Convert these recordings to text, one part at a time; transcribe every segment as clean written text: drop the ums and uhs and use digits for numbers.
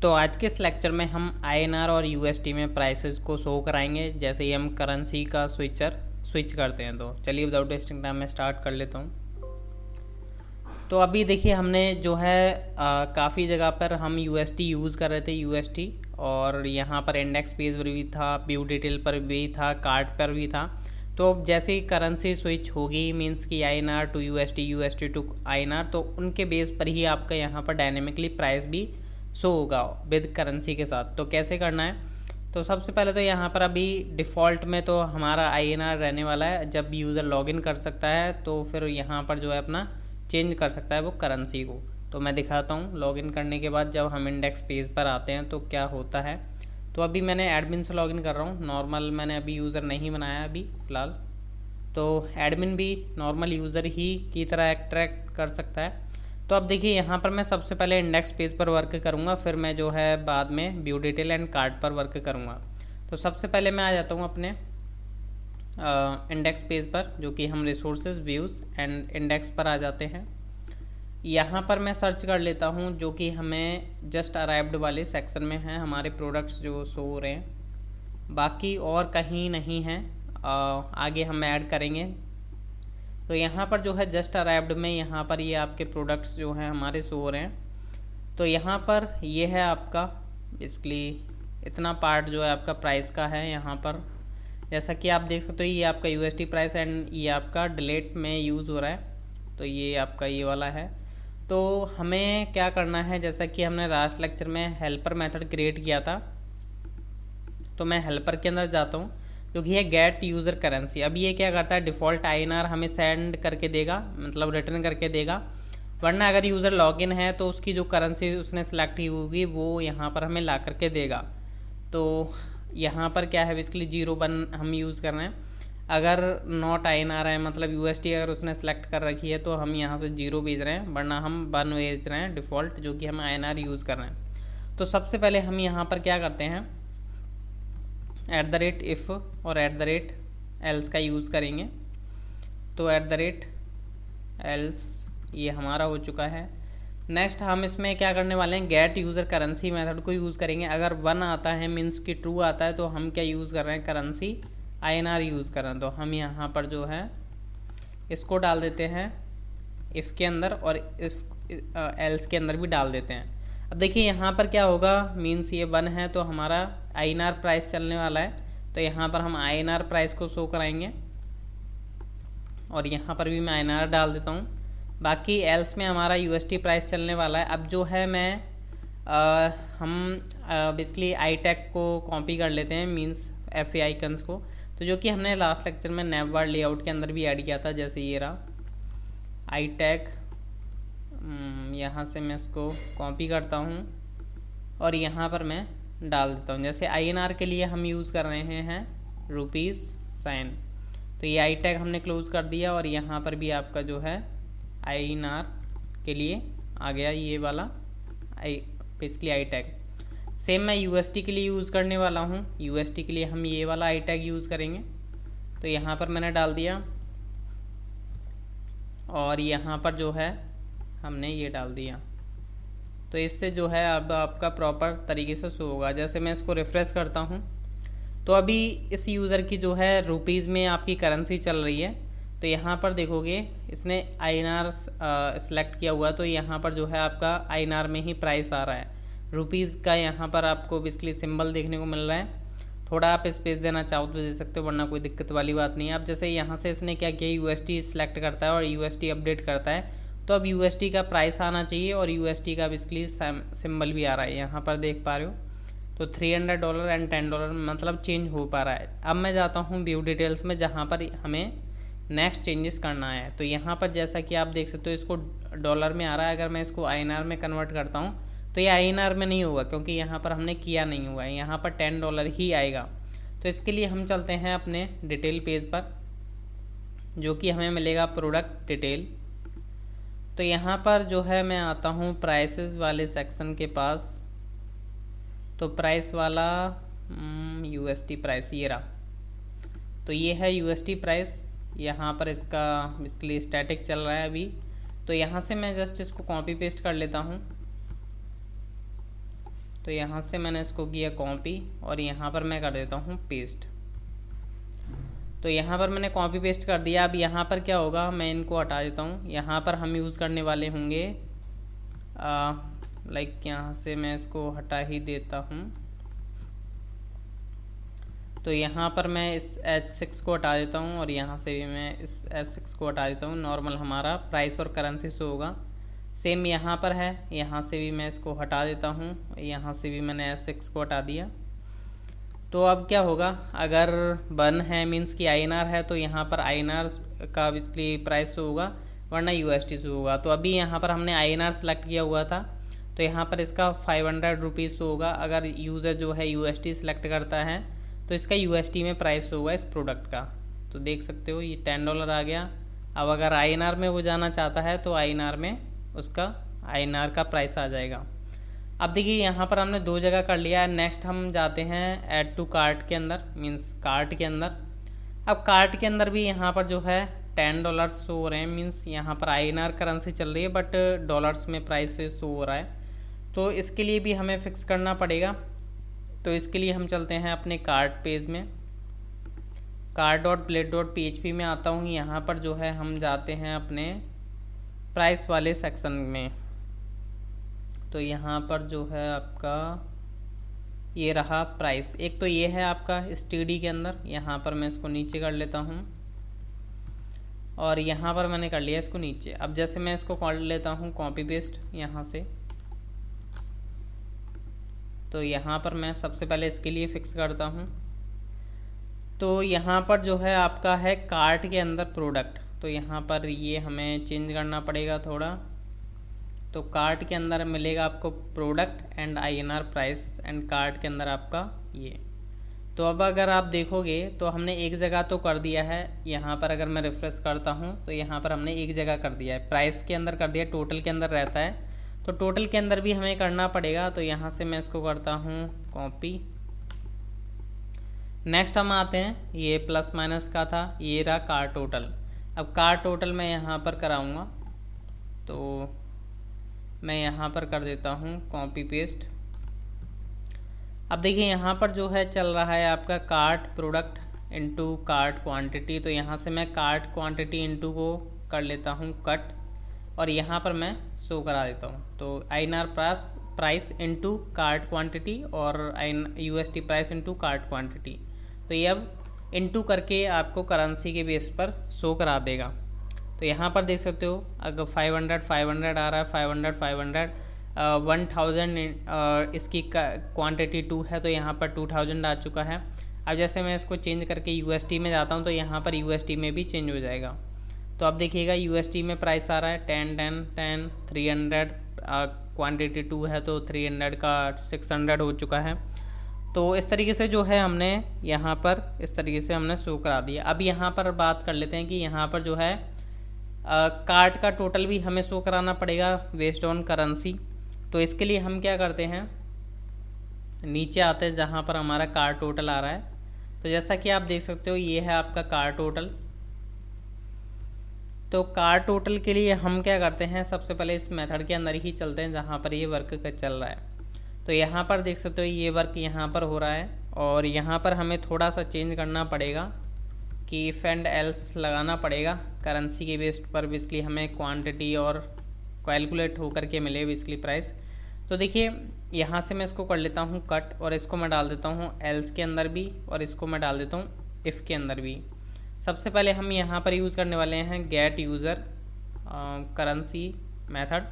तो आज के इस लेक्चर में हम आईएनआर और यूएसडी में प्राइसेस को शो कराएंगे जैसे ही हम करेंसी का स्विच करते हैं। तो चलिए विदाउट वेस्टिंग टाइम मैं स्टार्ट कर लेता हूँ। तो अभी देखिए हमने जो है काफ़ी जगह पर हम यूएसडी यूज़ कर रहे थे यूएसडी, और यहाँ पर इंडेक्स पेज पर भी था, व्यू डिटेल पर भी था, कार्ड पर भी था। तो जैसे ही करेंसी स्विच होगी मींस कि INR to USD, USD to INR, तो उनके बेस पर ही आपका यहाँ पर डायनेमिकली प्राइस भी शो होगा विद करेंसी के साथ। तो कैसे करना है, तो सबसे पहले तो यहाँ पर अभी डिफ़ॉल्ट में तो हमारा आईएनआर रहने वाला है। जब यूज़र लॉगिन कर सकता है तो फिर यहाँ पर जो है अपना चेंज कर सकता है वो करेंसी को। तो मैं दिखाता हूँ लॉगिन करने के बाद जब हम इंडेक्स पेज पर आते हैं तो क्या होता है। तो अभी मैंने एडमिन से लॉगिन कर रहा हूँ, नॉर्मल मैंने अभी यूज़र नहीं बनाया अभी फ़िलहाल। तो एडमिन भी नॉर्मल यूज़र ही की तरह एक्ट्रैक्ट कर सकता है। तो अब देखिए यहाँ पर मैं सबसे पहले इंडेक्स पेज पर वर्क करूँगा, फिर मैं जो है बाद में व्यू डिटेल एंड कार्ड पर वर्क करूँगा। तो सबसे पहले मैं आ जाता हूँ अपने इंडेक्स पेज पर, जो कि हम रिसोर्सेज व्यूज़ एंड इंडेक्स पर आ जाते हैं। यहाँ पर मैं सर्च कर लेता हूँ जो कि हमें जस्ट अराइव्ड वाले सेक्शन में है, हमारे प्रोडक्ट्स जो शो हो रहे हैं, बाकी और कहीं नहीं है। आगे हम ऐड करेंगे। तो यहाँ पर जो है जस्ट अराइव्ड में यहाँ पर ये आपके प्रोडक्ट्स जो हैं हमारे शो हो रहे हैं। तो यहाँ पर ये है आपका बेसिकली इतना पार्ट जो है आपका प्राइस का है। यहाँ पर जैसा कि आप देख सकते हो ये आपका यूएसडी प्राइस एंड ये आपका डिलीट में यूज़ हो रहा है। तो ये आपका ये वाला है। तो हमें क्या करना है, जैसा कि हमने लास्ट लेक्चर में हेल्पर मेथड क्रिएट किया था, तो मैं हेल्पर के अंदर जाता हूँ जो कि है गेट यूज़र करेंसी। अब ये क्या करता है, डिफ़ॉल्ट आईएनआर हमें सेंड करके देगा, मतलब रिटर्न करके देगा। वरना अगर यूज़र लॉगिन है तो उसकी जो करेंसी उसने सेलेक्ट की होगी वो यहाँ पर हमें ला करके देगा। तो यहाँ पर क्या है बेसिकली 01 हम यूज़ कर रहे हैं। अगर नॉट आईएनआर है मतलब यूएसडी अगर उसने सेलेक्ट कर रखी है तो हम यहाँ से 0 भेज रहे हैं, वरना हम 1 भेज रहे हैं डिफ़ॉल्ट, जो कि हम आईएनआर यूज़ कर रहे हैं। तो सबसे पहले हम यहाँ पर क्या करते हैं, @if और @else का यूज़ करेंगे। तो @else ये हमारा हो चुका है। नेक्स्ट हम इसमें क्या करने वाले हैं, गेट यूज़र करेंसी मेथड को यूज़ करेंगे। अगर 1 आता है मीन्स कि ट्रू आता है तो हम क्या यूज़ कर रहे हैं, करेंसी आईएनआर यूज़ कर रहे हैं। तो हम यहाँ पर जो है इसको डाल देते हैं इफ़ के अंदर, और इफ़ एल्स के अंदर भी डाल देते हैं। अब देखिए यहाँ पर क्या होगा, मीन्स ये 1 है तो हमारा आईएनआर प्राइस चलने वाला है। तो यहाँ पर हम आईएनआर प्राइस को शो कराएंगे, और यहाँ पर भी मैं आईएनआर डाल देता हूँ। बाकी एल्स में हमारा यूएसडी प्राइस चलने वाला है। अब जो है हम बेसिकली आई टैग को कॉपी कर लेते हैं, मीन्स एफ ए आइकन्स को, तो जो कि हमने लास्ट लेक्चर में नैवबार लेआउट के अंदर भी ऐड किया था। जैसे ये रहा आई टैग, यहाँ से मैं इसको कॉपी करता हूँ और यहाँ पर मैं डाल देता हूँ। जैसे आईएनआर के लिए हम यूज़ कर रहे हैं रुपीज़ साइन, तो ये आई टैग हमने क्लोज़ कर दिया, और यहाँ पर भी आपका जो है आईएनआर के लिए आ गया ये वाला बेसिकली आई टैग। सेम मैं यूएसडी के लिए यूज़ करने वाला हूँ। यूएसडी के लिए हम ये वाला आई टैग यूज़ करेंगे। तो यहाँ पर मैंने डाल दिया, और यहाँ पर जो है हमने ये डाल दिया। तो इससे जो है अब आपका प्रॉपर तरीके से शो होगा। जैसे मैं इसको रिफ़्रेश करता हूँ तो अभी इस यूज़र की जो है रुपीज़ में आपकी करेंसी चल रही है। तो यहाँ पर देखोगे इसने आईएनआर सेलेक्ट किया हुआ, तो यहाँ पर जो है आपका आईएनआर में ही प्राइस आ रहा है। रुपीज़ का यहाँ पर आपको बेसिकली सिंबल देखने को मिल रहा है। थोड़ा आप स्पेस देना चाहो तो दे सकते हो, वरना कोई दिक्कत वाली बात नहीं है। अब जैसे यहाँ से इसने क्या किया, यूएसडी सेलेक्ट करता है और यूएसडी अपडेट करता है। तो अब यूएसडी का प्राइस आना चाहिए और यूएसडी का बेसिकली सिंबल भी आ रहा है, यहाँ पर देख पा रहे हो। तो $300 एंड $10 मतलब चेंज हो पा रहा है। अब मैं जाता हूँ व्यू डिटेल्स में, जहाँ पर हमें नेक्स्ट चेंजेस करना है। तो यहाँ पर जैसा कि आप देख सकते हो इसको डॉलर में आ रहा है। अगर मैं इसको आईएनआर में कन्वर्ट करता हूँ तो ये आईएनआर में नहीं होगा, क्योंकि यहाँ पर हमने किया नहीं हुआ है, यहाँ पर $10 ही आएगा। तो इसके लिए हम चलते हैं अपने डिटेल पेज पर, जो कि हमें मिलेगा प्रोडक्ट डिटेल। तो यहाँ पर जो है मैं आता हूँ प्राइसेस वाले सेक्शन के पास। तो प्राइस वाला यूएसडी प्राइस ये रहा। तो ये है यूएसडी प्राइस, यहाँ पर इसका बेसिकली स्टैटिक चल रहा है अभी। तो यहाँ से मैं जस्ट इसको कॉपी पेस्ट कर लेता हूँ। तो यहाँ से मैंने इसको किया कॉपी और यहाँ पर मैं कर देता हूँ पेस्ट। तो यहाँ पर मैंने कॉपी पेस्ट कर दिया। अब यहाँ पर क्या होगा, मैं इनको हटा देता हूँ। यहाँ पर हम यूज़ करने वाले होंगे लाइक यहाँ से मैं इसको हटा ही देता हूँ। तो यहाँ पर मैं इस H6 को हटा देता हूँ और यहाँ से भी मैं इस H6 को हटा देता हूँ। नॉर्मल हमारा प्राइस और करेंसी शो होगा। सेम यहाँ पर है, यहाँ से भी मैं इसको हटा देता हूँ। यहाँ से भी मैंने H6 को हटा दिया। तो अब क्या होगा, अगर बन है मीन्स कि INR है तो यहाँ पर INR का बेसिकली प्राइस शो होगा, वरना USD शो होगा। तो अभी यहाँ पर हमने INR सेलेक्ट किया हुआ था तो यहाँ पर इसका 500 रुपीज़ शो होगा। अगर यूज़र जो है USD सेलेक्ट करता है तो इसका USD में प्राइस होगा इस प्रोडक्ट का। तो देख सकते हो ये $10 आ गया। अब अगर INR में वो जाना चाहता है तो INR में उसका INR का प्राइस आ जाएगा। अब देखिए यहाँ पर हमने 2 जगह कर लिया है। नेक्स्ट हम जाते हैं ऐड टू कार्ट के अंदर, मीन्स कार्ट के अंदर। अब कार्ट के अंदर भी यहाँ पर जो है $10 शो हो रहे हैं, मीन्स यहाँ पर INR करेंसी चल रही है बट डॉलर्स में प्राइस शो हो रहा है। तो इसके लिए भी हमें फिक्स करना पड़ेगा। तो इसके लिए हम चलते हैं अपने कार्ट पेज में, cart.blade.php में आता हूँ। यहाँ पर जो है हम जाते हैं अपने प्राइस वाले सेक्शन में। तो यहाँ पर जो है आपका ये रहा प्राइस। एक तो ये है आपका STD के अंदर, यहाँ पर मैं इसको नीचे कर लेता हूँ और यहाँ पर मैंने कर लिया इसको नीचे। अब जैसे मैं इसको कर लेता हूँ कॉपी पेस्ट यहाँ से, तो यहाँ पर मैं सबसे पहले इसके लिए फ़िक्स करता हूँ। तो यहाँ पर जो है आपका है कार्ट के अंदर प्रोडक्ट, तो यहाँ पर ये हमें चेंज करना पड़ेगा थोड़ा। तो कार्ट के अंदर मिलेगा आपको product and INR price and cart के अंदर आपका ये। तो अब अगर आप देखोगे तो हमने एक जगह तो कर दिया है। यहाँ पर अगर मैं रिफ्रेश करता हूँ तो यहाँ पर हमने एक जगह कर दिया है, प्राइस के अंदर कर दिया, टोटल के अंदर रहता है तो टोटल के अंदर भी हमें करना पड़ेगा। तो यहाँ से मैं इसको करता हूँ कॉपी। नेक्स्ट हम आते हैं, ये प्लस माइनस का था, ये रहा कार टोटल। अब कार टोटल मैं यहाँ पर कराऊँगा तो मैं यहाँ पर कर देता हूँ कॉपी पेस्ट। अब देखिए यहाँ पर जो है चल रहा है आपका cart product into cart quantity. तो यहाँ से मैं कार्ट क्वांटिटी इनटू को कर लेता हूँ कट और यहाँ पर मैं शो करा देता हूँ। तो INR price into cart quantity और USD price into cart quantity. तो ये अब इनटू करके आपको करेंसी के बेस पर शो करा देगा। तो यहाँ पर देख सकते हो अगर 500 आ रहा है, 500 1000 इसकी क्वांटिटी 2 है तो यहाँ पर 2000 आ चुका है। अब जैसे मैं इसको चेंज करके USD में जाता हूँ तो यहाँ पर USD में भी चेंज हो जाएगा। तो अब देखिएगा USD में प्राइस आ रहा है 10 10 10 300, क्वांटिटी 2 है तो 300 का 600 हो चुका है। तो इस तरीके से जो है हमने यहाँ पर इस तरीके से हमने शो करा दिया। अब यहाँ पर बात कर लेते हैं कि यहाँ पर जो है कार्ट का टोटल भी हमें शो कराना पड़ेगा बेस्ड ऑन करेंसी। तो इसके लिए हम क्या करते हैं, नीचे आते हैं जहाँ पर हमारा कार्ट टोटल आ रहा है। तो जैसा कि आप देख सकते हो ये है आपका कार्ट टोटल। तो कार्ट टोटल के लिए हम क्या करते हैं, सबसे पहले इस मेथड के अंदर ही चलते हैं जहाँ पर ये वर्क का चल रहा है। तो यहाँ पर देख सकते हो ये वर्क यहाँ पर हो रहा है और यहाँ पर हमें थोड़ा सा चेंज करना पड़ेगा कि इफ़ एंड एल्स लगाना पड़ेगा करेंसी के बेस पर। बेसिकली हमें क्वांटिटी और कैलकुलेट होकर के मिले बेसिकली प्राइस। तो देखिए यहाँ से मैं इसको कर लेता हूँ कट और इसको मैं डाल देता हूँ एल्स के अंदर भी और इसको मैं डाल देता हूँ इफ़ के अंदर भी। सबसे पहले हम यहाँ पर यूज़ करने वाले हैं गेट यूज़र करेंसी मेथड।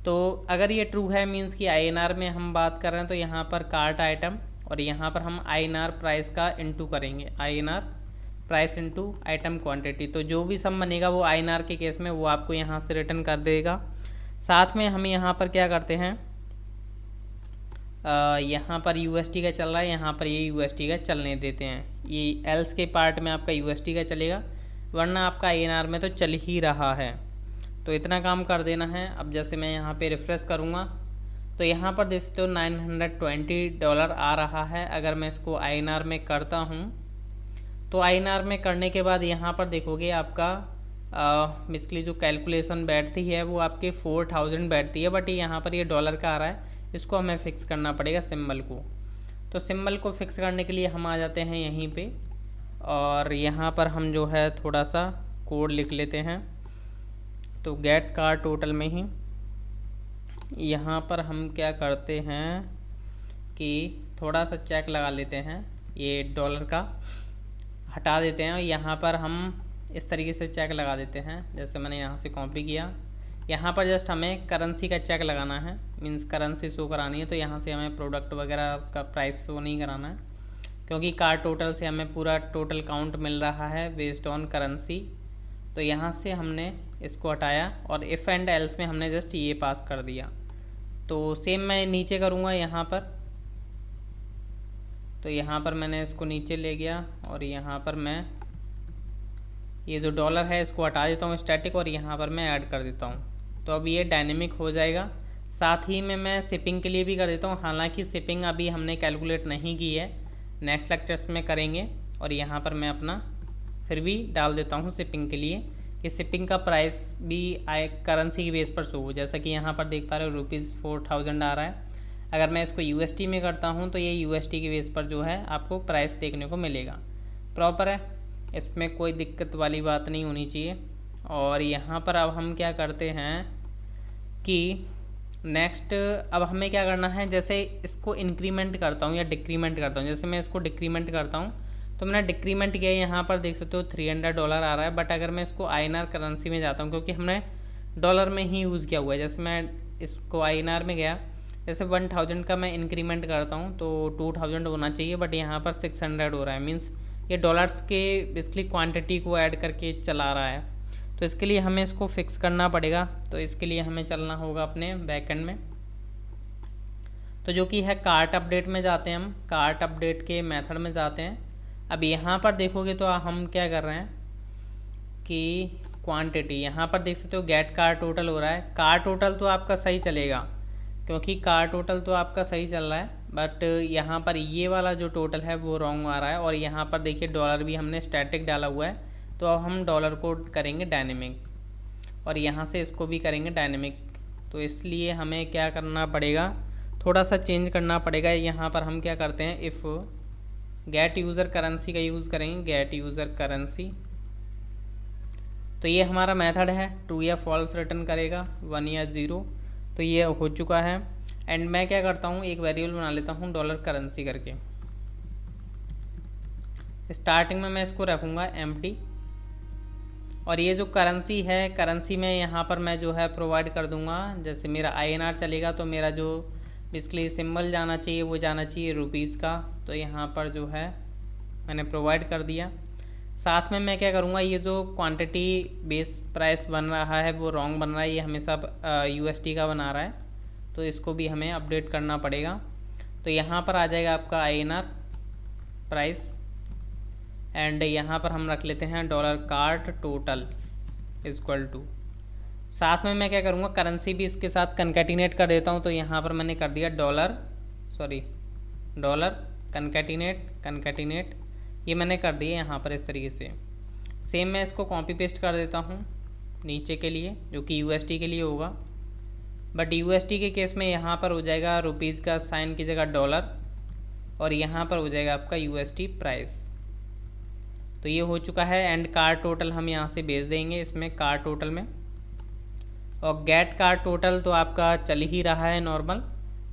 तो अगर ये ट्रू है मीन्स कि INR में हम बात कर रहे हैं तो यहाँ पर कार्ट आइटम और यहाँ पर हम INR प्राइस का इनटू करेंगे, INR price into item quantity. तो जो भी सम बनेगा वो INR के केस में वो आपको यहाँ से रिटर्न कर देगा। साथ में हम यहाँ पर क्या करते हैं, यहाँ पर USD का चल रहा है, यहाँ पर ये USD का चलने देते हैं। ये एल्स के पार्ट में आपका USD का चलेगा वरना आपका INR में तो चल ही रहा है। तो इतना काम कर देना है। अब जैसे मैं यहाँ पे रिफ़्रेश करूँगा तो यहाँ पर देख सकते हो $920 आ रहा है। अगर मैं इसको INR में करता हूँ तो INR में करने के बाद यहाँ पर देखोगे आपका बेसिकली जो कैलकुलेशन बैठती है वो आपके 4000 बैठती है, बट यहाँ पर ये डॉलर का आ रहा है इसको हमें फिक्स करना पड़ेगा सिंबल को। तो सिंबल को फिक्स करने के लिए हम आ जाते हैं यहीं पे, और यहाँ पर हम जो है थोड़ा सा कोड लिख लेते हैं। तो गेट कार्ड टोटल में ही यहाँ पर हम क्या करते हैं कि थोड़ा सा चेक लगा लेते हैं, ये डॉलर का हटा देते हैं और यहाँ पर हम इस तरीके से चेक लगा देते हैं। जैसे मैंने यहाँ से कॉपी किया, यहाँ पर जस्ट हमें करेंसी का चेक लगाना है, मींस करेंसी शो करानी है। तो यहाँ से हमें प्रोडक्ट वगैरह का प्राइस शो नहीं कराना है, क्योंकि कार्ड टोटल से हमें पूरा टोटल काउंट मिल रहा है बेस्ड ऑन करेंसी। तो यहाँ से हमने इसको हटाया और इफ़ एंड एल्स में हमने जस्ट ये पास कर दिया। तो सेम मैं नीचे करूँगा यहाँ पर। तो यहाँ पर मैंने इसको नीचे ले गया और यहाँ पर मैं ये जो डॉलर है इसको हटा देता हूँ स्टैटिक, और यहाँ पर मैं ऐड कर देता हूँ। तो अब ये डायनेमिक हो जाएगा। साथ ही में मैं शिपिंग के लिए भी कर देता हूँ, हालांकि शिपिंग अभी हमने कैलकुलेट नहीं की है, नेक्स्ट लेक्चर्स में करेंगे। और यहाँ पर मैं अपना फिर भी डाल देता हूँ शिपिंग के लिए कि शिपिंग का प्राइस भी आए करेंसी के बेस पर शो हो। जैसा कि यहाँ पर देख पा रहे हो ₹4000 आ रहा है। अगर मैं इसको USD में करता हूँ तो ये USD के बेस पर जो है आपको प्राइस देखने को मिलेगा। प्रॉपर है, इसमें कोई दिक्कत वाली बात नहीं होनी चाहिए। और यहाँ पर अब हम क्या करते हैं कि नेक्स्ट अब हमें क्या करना है, जैसे इसको इंक्रीमेंट करता हूँ या डिक्रीमेंट करता हूँ। जैसे मैं इसको डिक्रीमेंट करता हूँ तो मैंने डिक्रीमेंट किया, यहाँ पर देख सकते हो $300 आ रहा है। बट अगर मैं इसको INR करेंसी में जाता हूँ, क्योंकि हमने डॉलर में ही यूज़ किया हुआ है, जैसे मैं इसको INR में गया, जैसे 1000 का मैं इंक्रीमेंट करता हूँ तो 2000 होना चाहिए, बट यहाँ पर 600 हो रहा है। मीन्स ये डॉलर्स के बेसिकली क्वांटिटी को ऐड करके चला रहा है। तो इसके लिए हमें इसको फिक्स करना पड़ेगा। तो इसके लिए हमें चलना होगा अपने बैकएंड में, तो जो कि है कार्ट अपडेट में जाते हैं हम, कार्ट अपडेट के मेथड में जाते हैं। अब यहाँ पर देखोगे तो हम क्या कर रहे हैं कि क्वांटिटी यहाँ पर देख सकते हो गेट कार्ट टोटल हो रहा है। कार्ट टोटल तो आपका सही चलेगा, क्योंकि कार्ट टोटल तो आपका सही चल रहा है, बट यहाँ पर ये वाला जो टोटल है वो रॉन्ग आ रहा है। और यहाँ पर देखिए डॉलर भी हमने स्टैटिक डाला हुआ है, तो अब हम डॉलर को करेंगे डायनेमिक, और यहाँ से इसको भी करेंगे डायनेमिक। तो इसलिए हमें क्या करना पड़ेगा, थोड़ा सा चेंज करना पड़ेगा। यहाँ पर हम क्या करते हैं, इफ़ गेट यूज़र करेंसी का यूज़ करेंगे, गेट यूज़र करेंसी। तो ये हमारा मेथड है, ट्रू या फॉल्स रिटर्न करेगा, 1 या 0। तो ये हो चुका है। एंड मैं क्या करता हूँ, एक वेरिएबल बना लेता हूँ डॉलर करेंसी करके। स्टार्टिंग में मैं इसको रखूँगा एम्प्टी, और ये जो करेंसी है, करेंसी में यहाँ पर मैं जो है प्रोवाइड कर दूँगा। जैसे मेरा INR चलेगा तो मेरा जो बेसिकली सिंबल जाना चाहिए वो जाना चाहिए रुपीज़ का। तो यहाँ पर जो है मैंने प्रोवाइड कर दिया। साथ में मैं क्या करूँगा, ये जो क्वांटिटी बेस प्राइस बन रहा है वो रॉन्ग बन रहा है, ये हमेशा USD का बना रहा है, तो इसको भी हमें अपडेट करना पड़ेगा। तो यहाँ पर आ जाएगा आपका INR प्राइस, एंड यहाँ पर हम रख लेते हैं dollar cart total equal to. साथ में मैं क्या करूँगा, करेंसी भी इसके साथ कंकैटिनेट कर देता हूँ। तो यहाँ पर मैंने कर दिया डॉलर कंकैटिनेट, ये मैंने कर दिया यहाँ पर इस तरीके से। सेम मैं इसको कॉपी पेस्ट कर देता हूँ नीचे के लिए, जो कि USD के लिए होगा। बट USD के केस में यहाँ पर हो जाएगा रुपीज़ का साइन की जगह डॉलर, और यहाँ पर हो जाएगा आपका USD प्राइस। तो ये हो चुका है। एंड कार्ड टोटल हम यहाँ से भेज देंगे इसमें कार्ड टोटल में। और गेट कार्ड टोटल तो आपका चल ही रहा है नॉर्मल,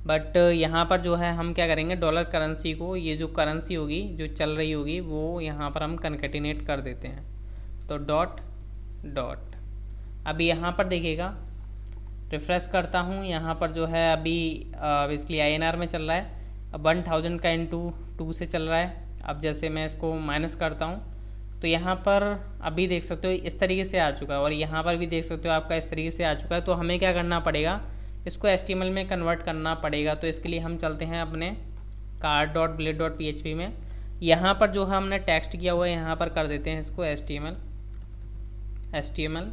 बट यहाँ पर जो है हम क्या करेंगे, डॉलर करेंसी को, ये जो करेंसी होगी जो चल रही होगी वो यहाँ पर हम कंकैटिनेट कर देते हैं। तो डॉट अभी यहाँ पर देखिएगा, रिफ्रेश करता हूँ, यहाँ पर जो है अभी बेसिकली INR में चल रहा है। अब 1000 का इंटू 2 से चल रहा है। अब जैसे मैं इसको माइनस करता हूँ तो यहाँ पर अभी देख सकते हो इस तरीके से आ चुका है, और यहाँ पर भी देख सकते हो आपका इस तरीके से आ चुका है। तो हमें क्या करना पड़ेगा, इसको HTML में कन्वर्ट करना पड़ेगा। तो इसके लिए हम चलते हैं अपने card.blade.php में। यहाँ पर जो है हमने टेक्स्ट किया हुआ है यहाँ पर कर देते हैं इसको HTML,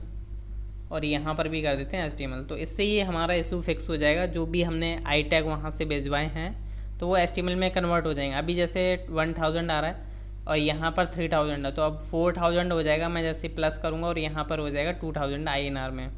और यहाँ पर भी कर देते हैं HTML। तो इससे ये हमारा इशू फिक्स हो जाएगा। जो भी हमने आई टैग वहाँ से भेजवाए हैं तो वो HTML में कन्वर्ट हो जाएंगे। अभी जैसे 1000 आ रहा है और यहाँ पर 3000 है, तो अब 4000 हो जाएगा। मैं जैसे प्लस करूँगा और यहाँ पर हो जाएगा 2000 INR में।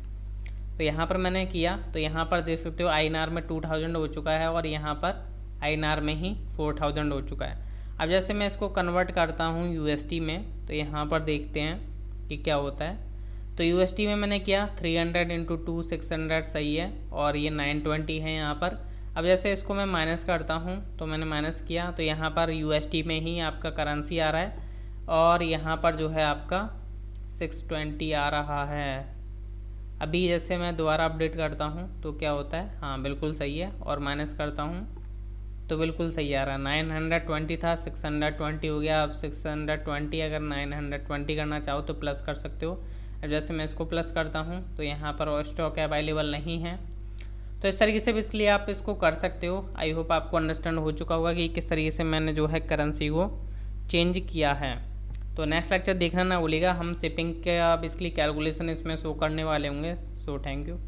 तो यहाँ पर मैंने किया तो यहाँ पर देख सकते हो INR में 2000 हो चुका है और यहाँ पर INR में ही 4000 हो चुका है। अब जैसे मैं इसको कन्वर्ट करता हूँ USD में, तो यहाँ पर देखते हैं कि क्या होता है। तो USD में मैंने किया 300 इंटू 2 600 सही है, और ये 920 है यहाँ पर। अब जैसे इसको मैं माइनस करता हूँ, तो मैंने माइनस किया तो यहाँ पर USD में ही आपका करेंसी आ रहा है, और यहाँ पर जो है आपका 620 आ रहा है। अभी जैसे मैं दोबारा अपडेट करता हूँ तो क्या होता है, हाँ बिल्कुल सही है, और माइनस करता हूँ तो बिल्कुल सही आ रहा है। 920 था 620 हो गया। अब 620 अगर 920 करना चाहो तो प्लस कर सकते हो। अब जैसे मैं इसको प्लस करता हूँ तो यहाँ पर स्टॉक अवेलेबल नहीं है। तो इस तरीके से भी इसलिए आप इसको कर सकते हो। आई होप आपको अंडरस्टैंड हो चुका होगा कि किस तरीके से मैंने जो है करेंसी को चेंज किया है। तो नेक्स्ट लेक्चर देखना ना भूलिएगा, हम शिपिंग का बेसिकली कैलकुलेशन इसमें शो करने वाले होंगे। So thank you.